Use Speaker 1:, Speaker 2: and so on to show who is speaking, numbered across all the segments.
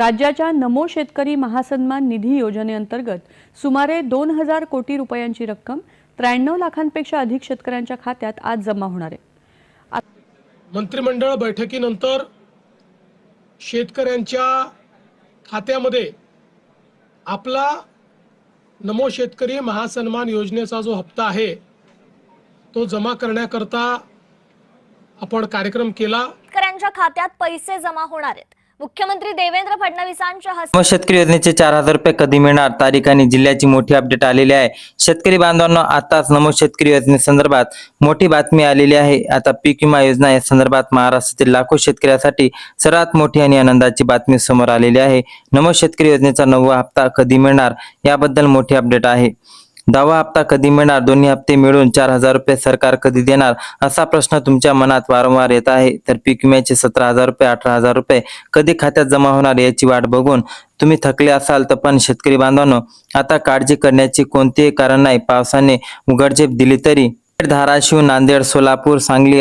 Speaker 1: राज्याच्या नमो शेतकरी महासन्मान निधी योजनेअंतर्गत सुमारे 2000 कोटी रुपयांची रक्कम 93 लाखांपेक्षा अधिक शेतकऱ्यांच्या खात्यात आज जमा होणार आहे।
Speaker 2: मंत्रिमंडळ बैठकीनंतर शेतकऱ्यांच्या खात्यामध्ये आपला नमो शेतकरी महासन्मान योजनेचा जो हप्ता आहे तो जमा करण्याकरता आपण कार्यक्रम केला।
Speaker 3: शेतकऱ्यांच्या खात्यात पैसे जमा होणार आहेत। मुख्यमंत्री देवेंद्र फडणवीसांच्या हस्ते
Speaker 4: शेतकरी योजनेचे 4000 रुपये कधी मिळणार, तारीख आणि जिल्ह्याची मोठी अपडेट आलेली आहे। शेतकरी बांधवांनो, आताच नमो शेतकरी योजनेसंदर्भात मोठी बातमी आलेली आहे। आता पीक विमा योजना या संदर्भात महाराष्ट्रातील लाखो शेतकऱ्यांसाठी सर्वात मोठी आणि आनंदाची बातमी समोर आलेली आहे। नमो शेतकरी योजनेचा 9वा हप्ता कधी मिळणार याबद्दल मोठी अपडेट आहे। 10वा हप्ता कधी मिळणार, दोन्ही हप्ते मिळून 4000 रुपये सरकार कधी देणार, असा प्रश्न तुमच्या मनात वारंवार येत आहे। तर पीक विम्याचे 17000 रुपये 18000 रुपये कधी खात्यात जमा होणार याची वाट बघून तुम्ही थकले असाल तर पण शेतकरी बांधवांनो, आता काळजी करण्याची कोणतेही कारण नाही। पावसाने उघडझेप दिली तरी धाराशिव, नांदेड, सोलापूर, सांगली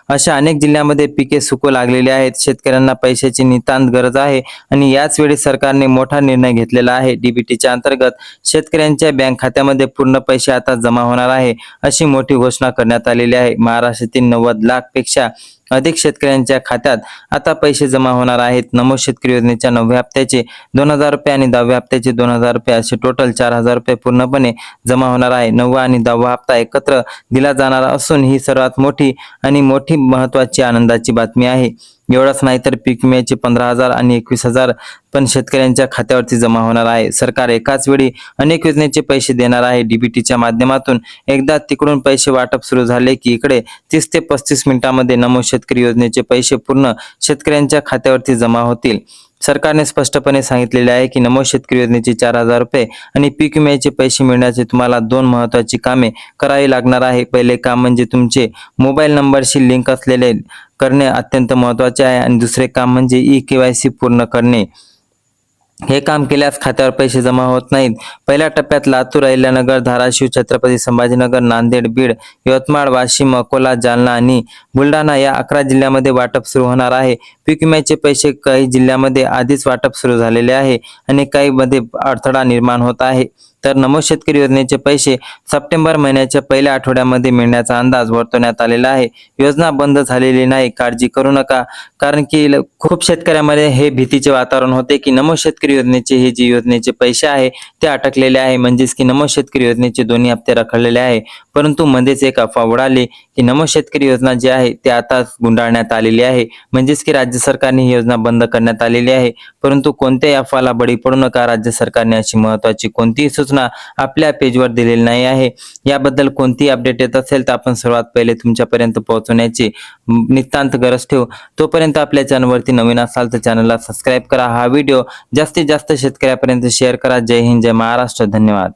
Speaker 4: अशा अनेक जिल्ह्यांमध्ये पिके सुकू लागलेली आहेत। शेतकऱ्यांना पैशाची नितांत गरज आहे आणि याच वेळी सरकारने मोठा निर्णय घेतलेला आहे। डीबीटीच्या अंतर्गत शेतकऱ्यांच्या बँक खात्यामध्ये पूर्ण पैसे आता जमा होणार आहे, अशी मोठी घोषणा करण्यात आलेली आहे। महाराष्ट्रातील 90 लाख पेक्षा अधिक शेतकऱ्यांच्या खात्यात आता पैसे जमा होणार आहेत। नमो शेतकरी योजनेच्या 9व्या हप्त्याचे 2000 रुपये आणि 10व्या हप्त्याचे 2000 रुपये असे टोटल 4000 रुपये पूर्णपणे जमा होणार आहे। 9वा आणि 10वा हप्ता एकत्र दिला जाणार असून ही सर्वात मोठी महत्त्वाची आनंदाची बातमी आहे। एवढंच नाही तर पीक विम्याचे 15000 आणि 21000 पण शेतकऱ्यांच्या खात्यावरती जमा होणार आहे। सरकार एकाच वेळी अनेक योजनेचे पैसे देणार आहे। डीबीटीच्या माध्यमातून एकदा तिकडून पैसे वाटप सुरू झाले की इकडे 30 ते 35 मिनिटांमध्ये नमो शेतकरी योजनेचे पैसे पूर्ण शेतकऱ्यांच्या खात्यावरती जमा होतील। सरकारने स्पष्टपणे सांगितलेले आहे की नमो शेतकरी योजनेचे 4000 रुपये आणि पीक विम्याचे पैसे मिळण्याचे तुम्हाला 2 महत्त्वाची कामे करावी लागणार आहे। पहिले काम म्हणजे तुमचे मोबाईल नंबरशी लिंक असलेले करणे अत्यंत महत्त्वाचे आहे आणि दुसरे काम म्हणजे ई-केवायसी पूर्ण करणे। हे काम केल्यास खात्यावर पैसे जमा होत नाहीत। पहिल्या टप्प्यात लातूर, अहिल्यानगर, धाराशिव, छत्रपती संभाजीनगर, नांदेड, बीड, यवतमाळ, वाशिम, अकोला, जालना आणि बुलढाणा या 11 जिल्ह्यांमध्ये वाटप सुरू होणार आहे। पीक विम्याचे पैसे काही जिल्ह्यांमध्ये आधीच वाटप सुरू झालेले आहे आणि काही मध्ये अडथळा निर्माण होत आहे। तर नमो शेतकरी योजनेचे पैसे सप्टेंबर महिन्याच्या पहिल्या आठवड्यामध्ये मिळण्याचा अंदाज वर्तवण्यात आलेला आहे। योजना बंद झालेली नाही, काळजी करू नका, कारण की खूप शेतकऱ्यांमध्ये हे भीतीचे वातावरण होते की नमो शेतकरी योजनेचे हे जे योजनेचे पैसे आहे ते अटकलेले आहे, म्हणजेच की नमो शेतकरी योजनेचे दोन्ही हप्ते रखडलेले आहे। परंतु मध्येच एक अफवा उडाली की नमो शेतकरी योजना जी आहे ते आता गुंडाळण्यात आलेली आहे, म्हणजेच की राज्य सरकारने ही योजना बंद करण्यात आलेली आहे। परंतु कोणत्याही अफवाला बळी पडू नका, राज्य सरकारने अशी महत्त्वाची कोणतीही सूचना आपल्या पेजवर दिलेली नाही आहे। याबद्दल कोणतीही अपडेट येत असेल तर आपण सर्वात पहिले तुमच्यापर्यंत पोहोचवण्याची नितांत गरज ठेवू। तोपर्यंत आपल्या चॅनलवरती नवीन असाल तर चॅनलला सबस्क्राईब करा, हा व्हिडिओ जास्तीत जास्त शेतकऱ्यांपर्यंत शेअर करा। जय हिंद, जय महाराष्ट्र, धन्यवाद।